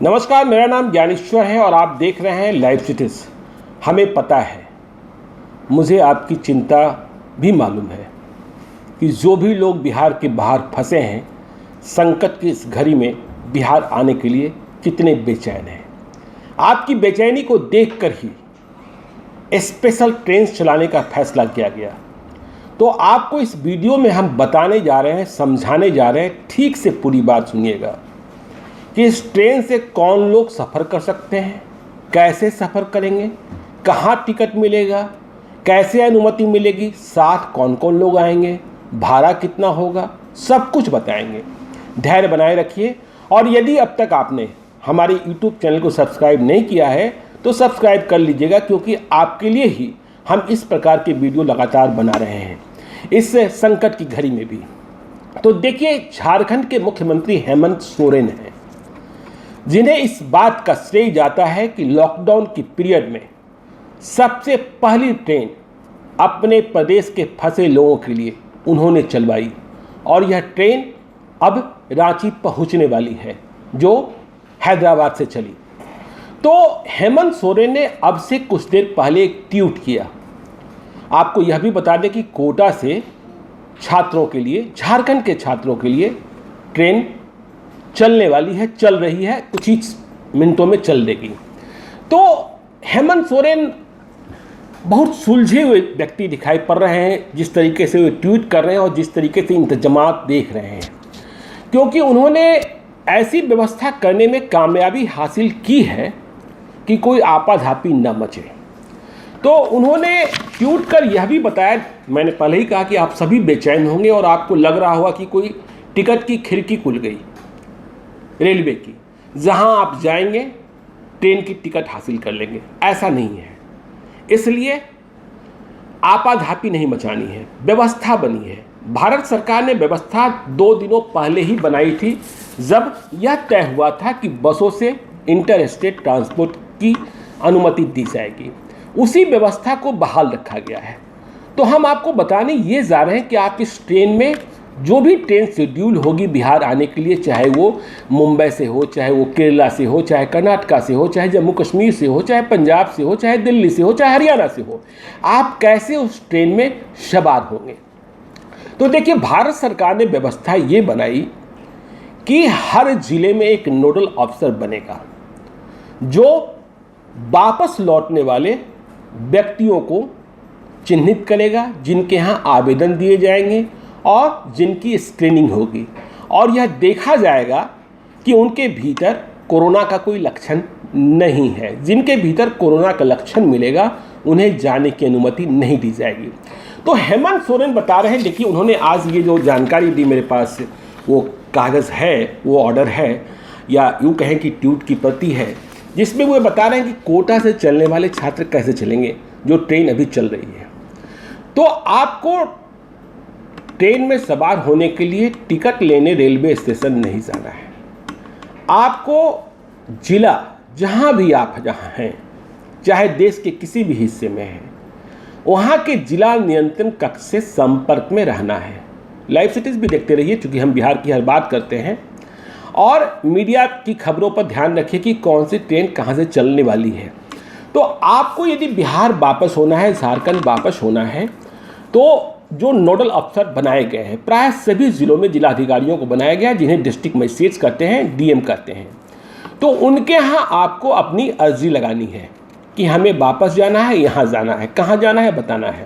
नमस्कार, मेरा नाम ज्ञानेश्वर है और आप देख रहे हैं लाइव सिटीज। हमें पता है, मुझे आपकी चिंता भी मालूम है कि जो भी लोग बिहार के बाहर फंसे हैं, संकट की इस घड़ी में बिहार आने के लिए कितने बेचैन हैं। आपकी बेचैनी को देखकर ही स्पेशल ट्रेन चलाने का फैसला किया गया। तो आपको इस वीडियो में हम बताने जा रहे हैं, समझाने जा रहे हैं, ठीक से पूरी बात सुनिएगा कि इस ट्रेन से कौन लोग सफ़र कर सकते हैं, कैसे सफ़र करेंगे, कहाँ टिकट मिलेगा, कैसे अनुमति मिलेगी, साथ कौन कौन लोग आएंगे, भाड़ा कितना होगा, सब कुछ बताएंगे। धैर्य बनाए रखिए और यदि अब तक आपने हमारे YouTube चैनल को सब्सक्राइब नहीं किया है तो सब्सक्राइब कर लीजिएगा, क्योंकि आपके लिए ही हम इस प्रकार के वीडियो लगातार बना रहे हैं इस संकट की घड़ी में भी। तो देखिए, झारखंड के मुख्यमंत्री हेमंत सोरेन हैं, जिन्हें इस बात का श्रेय जाता है कि लॉकडाउन की पीरियड में सबसे पहली ट्रेन अपने प्रदेश के फंसे लोगों के लिए उन्होंने चलवाई और यह ट्रेन अब रांची पहुंचने वाली है, जो हैदराबाद से चली। तो हेमंत सोरेन ने अब से कुछ देर पहले एक ट्वीट किया। आपको यह भी बता दें कि कोटा से छात्रों के लिए, झारखंड के छात्रों के लिए ट्रेन चलने वाली है, चल रही है, कुछ ही मिनटों में चल देगी। तो हेमंत सोरेन बहुत सुलझे हुए व्यक्ति दिखाई पड़ रहे हैं, जिस तरीके से वे ट्वीट कर रहे हैं और जिस तरीके से इंतजामात देख रहे हैं, क्योंकि उन्होंने ऐसी व्यवस्था करने में कामयाबी हासिल की है कि कोई आपाधापी न मचे। तो उन्होंने ट्वीट कर यह भी बताया, मैंने पहले ही कहा कि आप सभी बेचैन होंगे और आपको लग रहा होगा कि कोई टिकट की खिड़की खुल गई रेलवे की, जहां आप जाएंगे ट्रेन की टिकट हासिल कर लेंगे। ऐसा नहीं है, इसलिए आपाधापी नहीं मचानी है, व्यवस्था बनी है। भारत सरकार ने व्यवस्था 2 दिनों पहले ही बनाई थी, जब यह तय हुआ था कि बसों से इंटर स्टेट ट्रांसपोर्ट की अनुमति दी जाएगी। उसी व्यवस्था को बहाल रखा गया है। तो हम आपको बताने ये जा रहे हैं कि आप इस ट्रेन में, जो भी ट्रेन शेड्यूल होगी बिहार आने के लिए, चाहे वो मुंबई से हो, चाहे वो केरला से हो, चाहे कर्नाटका से हो, चाहे जम्मू कश्मीर से हो, चाहे पंजाब से हो, चाहे दिल्ली से हो, चाहे हरियाणा से हो, आप कैसे उस ट्रेन में सवार होंगे। तो देखिए, भारत सरकार ने व्यवस्था ये बनाई कि हर जिले में एक नोडल अफसर बनेगा, जो वापस लौटने वाले व्यक्तियों को चिन्हित करेगा, जिनके यहाँ आवेदन दिए जाएंगे और जिनकी स्क्रीनिंग होगी, और यह देखा जाएगा कि उनके भीतर कोरोना का कोई लक्षण नहीं है। जिनके भीतर कोरोना का लक्षण मिलेगा उन्हें जाने की अनुमति नहीं दी जाएगी। तो हेमंत सोरेन बता रहे हैं, देखिए उन्होंने आज ये जो जानकारी दी, मेरे पास वो कागज़ है, वो ऑर्डर है, या यूँ कहें कि ट्वीट की प्रति है, जिसमें वो बता रहे हैं कि कोटा से चलने वाले छात्र कैसे चलेंगे, जो ट्रेन अभी चल रही है। तो आपको ट्रेन में सवार होने के लिए टिकट लेने रेलवे स्टेशन नहीं जाना है। आपको जिला, जहाँ भी आप जहाँ हैं, चाहे देश के किसी भी हिस्से में हैं, वहाँ के जिला नियंत्रण कक्ष से संपर्क में रहना है। लाइव सिटीज भी देखते रहिए, क्योंकि हम बिहार की हर बात करते हैं, और मीडिया की खबरों पर ध्यान रखिए कि कौन सी ट्रेन कहाँ से चलने वाली है। तो आपको यदि बिहार वापस होना है, झारखंड वापस होना है, तो जो नोडल अफसर बनाए गए हैं, प्राय सभी जिलों में जिलाधिकारियों को बनाया गया है, जिन्हें डिस्ट्रिक्ट मजिस्ट्रेट्स कहते हैं, डीएम कहते हैं। तो उनके यहाँ आपको अपनी अर्जी लगानी है कि हमें वापस जाना है, यहाँ जाना है, कहाँ जाना है बताना है।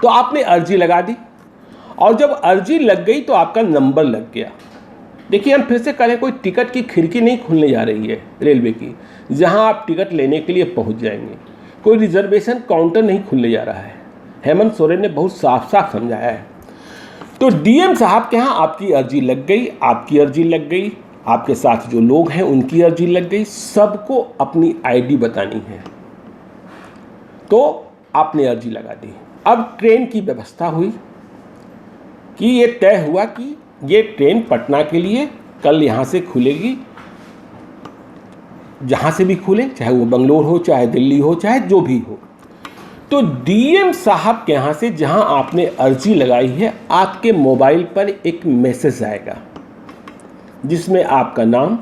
तो आपने अर्जी लगा दी, और जब अर्जी लग गई तो आपका नंबर लग गया। देखिए, हम फिर से करें, कोई टिकट की खिड़की नहीं खुलने जा रही है रेलवे की, जहाँ आप टिकट लेने के लिए पहुँच जाएंगे। कोई रिजर्वेशन काउंटर नहीं खुलने जा रहा है। हेमंत सोरेन ने बहुत साफ साफ समझाया है। तो डीएम साहब के यहाँ आपकी अर्जी लग गई, आपकी अर्जी लग गई, आपके साथ जो लोग हैं उनकी अर्जी लग गई, सबको अपनी आईडी बतानी है। तो आपने अर्जी लगा दी। अब ट्रेन की व्यवस्था हुई कि ये तय हुआ कि ये ट्रेन पटना के लिए कल यहाँ से खुलेगी, जहाँ से भी खुले, चाहे वो बंगलोर हो, चाहे दिल्ली हो, चाहे जो भी हो। तो डीएम साहब के यहाँ से, जहाँ आपने अर्जी लगाई है, आपके मोबाइल पर एक मैसेज आएगा, जिसमें आपका नाम,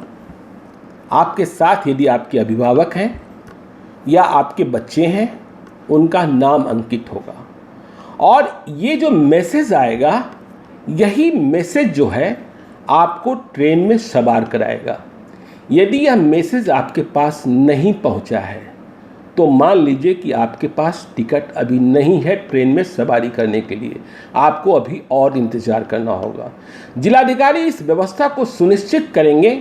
आपके साथ यदि आपके अभिभावक हैं या आपके बच्चे हैं, उनका नाम अंकित होगा। और ये जो मैसेज आएगा, यही मैसेज जो है आपको ट्रेन में सवार कराएगा। यदि यह मैसेज आपके पास नहीं पहुंचा है तो मान लीजिए कि आपके पास टिकट अभी नहीं है ट्रेन में सवारी करने के लिए, आपको अभी और इंतज़ार करना होगा। जिलाधिकारी इस व्यवस्था को सुनिश्चित करेंगे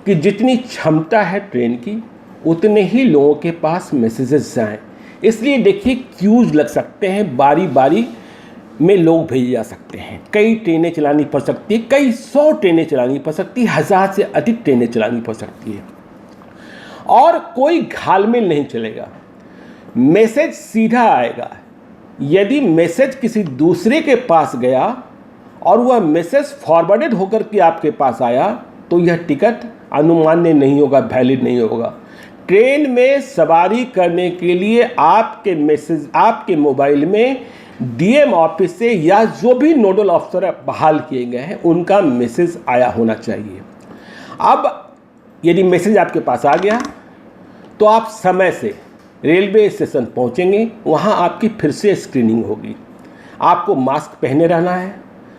कि जितनी क्षमता है ट्रेन की, उतने ही लोगों के पास मैसेजेस जाएं। इसलिए देखिए, क्यूज लग सकते हैं, बारी बारी में लोग भेजे जा सकते हैं। कई ट्रेनें चलानी पड़ सकती है, कई 100 ट्रेनें चलानी पड़ सकती है, 1000 से अधिक ट्रेनें चलानी पड़ सकती है, और कोई घालमेल नहीं चलेगा। मैसेज सीधा आएगा। यदि मैसेज किसी दूसरे के पास गया और वह मैसेज फॉरवर्डेड होकर के आपके पास आया, तो यह टिकट अनुमान्य नहीं होगा, वैलिड नहीं होगा। ट्रेन में सवारी करने के लिए आपके मैसेज आपके मोबाइल में डीएम ऑफिस से या जो भी नोडल अफसर बहाल किए गए हैं, उनका मैसेज आया होना चाहिए। अब यदि मैसेज आपके पास आ गया तो आप समय से रेलवे स्टेशन पहुंचेंगे। वहां आपकी फिर से स्क्रीनिंग होगी। आपको मास्क पहने रहना है,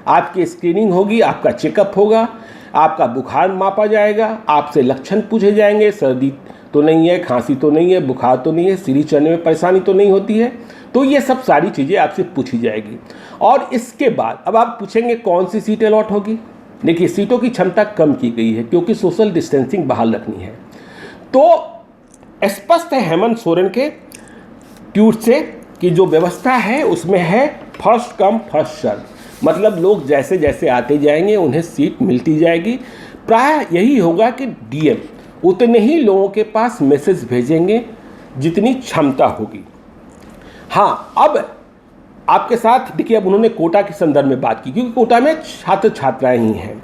आपकी स्क्रीनिंग होगी, आपका चेकअप होगा, आपका बुखार मापा जाएगा, आपसे लक्षण पूछे जाएंगे, सर्दी तो नहीं है, खांसी तो नहीं है, बुखार तो नहीं है, सीढ़ी चढ़ने में परेशानी तो नहीं होती है, तो ये सब सारी चीज़ें आपसे पूछी जाएगी। और इसके बाद अब आप पूछेंगे कौन सी सीट अलॉट होगी। देखिए, सीटों की क्षमता कम की गई है क्योंकि सोशल डिस्टेंसिंग बहाल रखनी है। तो स्पष्ट है हेमंत सोरेन के ट्वीट से कि जो व्यवस्था है उसमें है फर्स्ट कम फर्स्ट सर्व, मतलब लोग जैसे जैसे आते जाएंगे उन्हें सीट मिलती जाएगी। प्राय यही होगा कि डीएम उतने ही लोगों के पास मैसेज भेजेंगे जितनी क्षमता होगी। हाँ, अब आपके साथ देखिए, अब उन्होंने कोटा के संदर्भ में बात की, क्योंकि कोटा में छात्र छात्राएं ही हैं,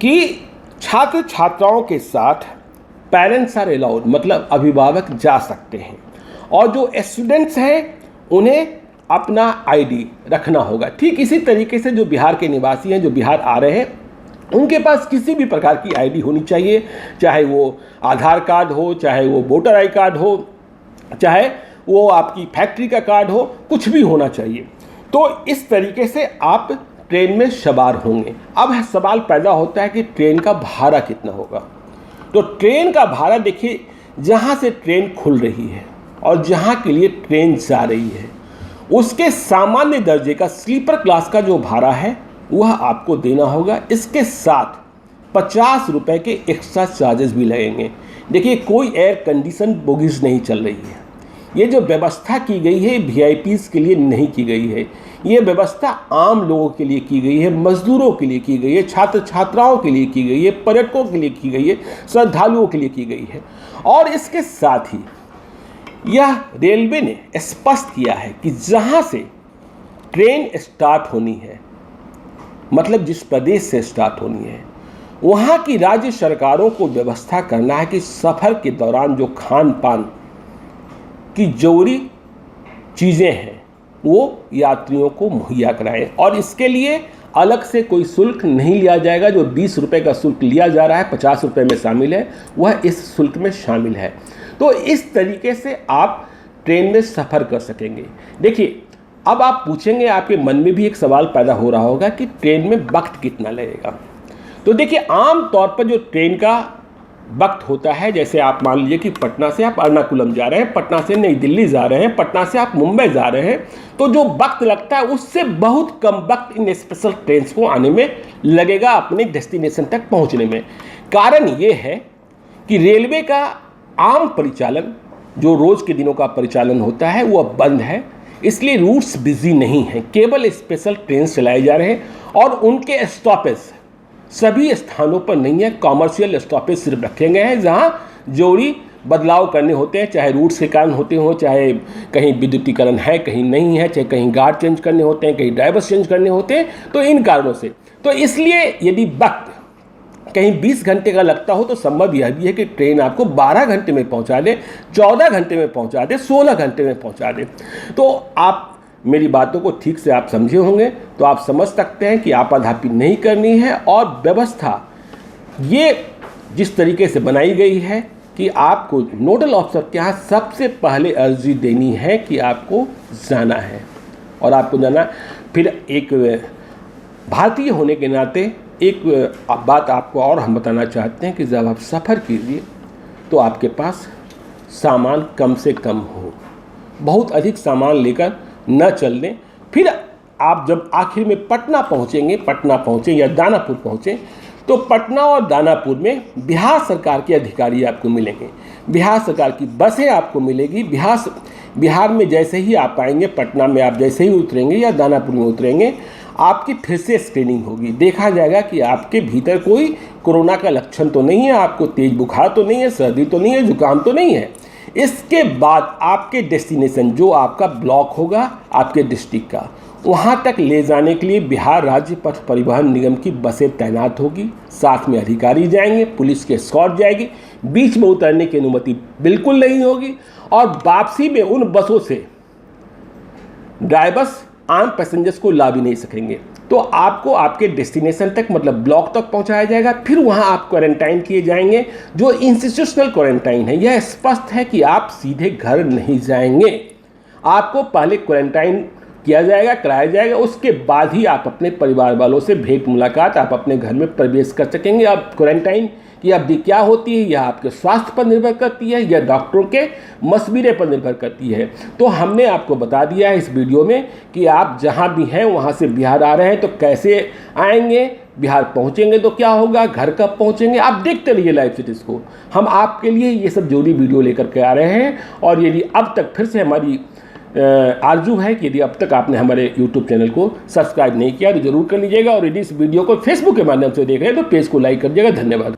कि छात्र छात्राओं के साथ पेरेंट्स आर अलाउड, मतलब अभिभावक जा सकते हैं, और जो स्टूडेंट्स हैं उन्हें अपना आईडी रखना होगा। ठीक इसी तरीके से जो बिहार के निवासी हैं, जो बिहार आ रहे हैं, उनके पास किसी भी प्रकार की आईडी होनी चाहिए, चाहे वो आधार कार्ड हो, चाहे वो वोटर आई कार्ड हो, चाहे वो आपकी फैक्ट्री का कार्ड हो, कुछ भी होना चाहिए। तो इस तरीके से आप ट्रेन में सवार होंगे। अब सवाल पैदा होता है कि ट्रेन का भाड़ा कितना होगा। तो ट्रेन का भाड़ा देखिए, जहाँ से ट्रेन खुल रही है और जहाँ के लिए ट्रेन जा रही है, उसके सामान्य दर्जे का स्लीपर क्लास का जो भाड़ा है वह आपको देना होगा। इसके साथ 50 रुपये के एक्स्ट्रा चार्जेस भी लगेंगे। देखिए, कोई एयर कंडीशन बोगीज नहीं चल रही है। ये जो व्यवस्था की गई है वीआईपीज़ के लिए नहीं की गई है, ये व्यवस्था आम लोगों के लिए की गई है, मजदूरों के लिए की गई है, छात्र छात्राओं के लिए की गई है, पर्यटकों के लिए की गई है, श्रद्धालुओं के लिए की गई है। और इसके साथ ही यह रेलवे ने स्पष्ट किया है कि जहाँ से ट्रेन स्टार्ट होनी है, मतलब जिस प्रदेश से स्टार्ट होनी है, वहाँ की राज्य सरकारों को व्यवस्था करना है कि सफ़र के दौरान जो खान पान की जरूरी चीज़ें हैं वो यात्रियों को मुहैया कराएं, और इसके लिए अलग से कोई शुल्क नहीं लिया जाएगा। जो 20 रुपये का शुल्क लिया जा रहा है, 50 रुपये में शामिल है, वह इस शुल्क में शामिल है। तो इस तरीके से आप ट्रेन में सफ़र कर सकेंगे। देखिए, अब आप पूछेंगे, आपके मन में भी एक सवाल पैदा हो रहा होगा कि ट्रेन में वक्त कितना लगेगा। तो देखिए, आम तौर पर जो ट्रेन का वक्त होता है, जैसे आप मान लीजिए कि पटना से आप एर्नाकुलम जा रहे हैं, पटना से नई दिल्ली जा रहे हैं, पटना से आप मुंबई जा रहे हैं, तो जो वक्त लगता है उससे बहुत कम वक्त इन स्पेशल ट्रेन को आने में लगेगा, अपने डेस्टिनेशन तक पहुंचने में। कारण ये है कि रेलवे का आम परिचालन, जो रोज़ के दिनों का परिचालन होता है, वह बंद है, इसलिए रूट्स बिजी नहीं हैं। केवल स्पेशल ट्रेन चलाए जा रहे हैं और उनके स्टॉपेज सभी स्थानों पर नहीं है। कॉमर्शियल स्टॉपेज सिर्फ रखे गए हैं जहां जरूरी बदलाव करने होते हैं, चाहे रूट्स के कारण होते हों, चाहे कहीं विद्युतीकरण है कहीं नहीं है, चाहे कहीं गार्ड चेंज करने होते हैं, कहीं ड्राइवर्स चेंज करने होते हैं, तो इन कारणों से। तो इसलिए यदि वक्त कहीं 20 घंटे का लगता हो तो संभव यह भी है कि ट्रेन आपको 12 घंटे में पहुंचा दे, 14 घंटे में पहुंचा दे, 16 घंटे में पहुंचा दे। तो आप मेरी बातों को ठीक से आप समझे होंगे, तो आप समझ सकते हैं कि आपाधापी नहीं करनी है। और व्यवस्था ये जिस तरीके से बनाई गई है कि आपको नोडल ऑफिसर के यहाँ सबसे पहले अर्जी देनी है कि आपको जाना है। और आपको जाना, फिर एक भारतीय होने के नाते एक बात आपको और हम बताना चाहते हैं कि जब आप सफ़र कीजिए तो आपके पास सामान कम से कम हो, बहुत अधिक सामान लेकर न चल दें। फिर आप जब आखिर में पटना पहुँचें या दानापुर पहुँचें तो पटना और दानापुर में बिहार सरकार के अधिकारी आपको मिलेंगे, बिहार सरकार की बसें आपको मिलेगी। बिहार में जैसे ही आप आएंगे, पटना में आप जैसे ही उतरेंगे या दानापुर में उतरेंगे, आपकी फिर से स्क्रीनिंग होगी। देखा जाएगा कि आपके भीतर कोई कोरोना का लक्षण तो नहीं है, आपको तेज बुखार तो नहीं है, सर्दी तो नहीं है, जुकाम तो नहीं है। इसके बाद आपके डेस्टिनेशन जो आपका ब्लॉक होगा आपके डिस्ट्रिक्ट का, वहाँ तक ले जाने के लिए बिहार राज्य पथ परिवहन निगम की बसें तैनात होगी, साथ में अधिकारी जाएंगे, पुलिस के एस्कॉर्ट जाएगी, बीच में उतरने की अनुमति बिल्कुल नहीं होगी। और वापसी में उन बसों से ड्राइवर्स आम पैसेंजर्स को ला भी नहीं सकेंगे। तो आपको आपके डेस्टिनेशन तक, मतलब ब्लॉक तक पहुंचाया जाएगा, फिर वहां आप क्वारंटाइन किए जाएंगे, जो इंस्टीट्यूशनल क्वारंटाइन है। यह स्पष्ट है कि आप सीधे घर नहीं जाएंगे, आपको पहले क्वारंटाइन किया जाएगा, कराया जाएगा, उसके बाद ही आप अपने परिवार वालों से भेंट मुलाकात आप अपने घर में प्रवेश कर सकेंगे। अब क्वारंटाइन की अवधि क्या होती है, यह आपके स्वास्थ्य पर निर्भर करती है, यह डॉक्टरों के मशवरे पर निर्भर करती है। तो हमने आपको बता दिया है इस वीडियो में कि आप जहां भी हैं, वहां से बिहार आ रहे हैं तो कैसे आएंगे, बिहार पहुंचेंगे तो क्या होगा, घर कब पहुंचेंगे। आप देखते रहिए लाइव सिटीज़ को, हम आपके लिए ये सब जरूरी वीडियो लेकर के आ रहे हैं। और यदि अब तक फिर से हमारी आरजू है कि यदि अब तक आपने हमारे YouTube चैनल को सब्सक्राइब नहीं किया तो जरूर कर लीजिएगा। और यदि इस वीडियो को फेसबुक के माध्यम से देख रहे हैं तो पेज को लाइक कर दीजिएगा। धन्यवाद।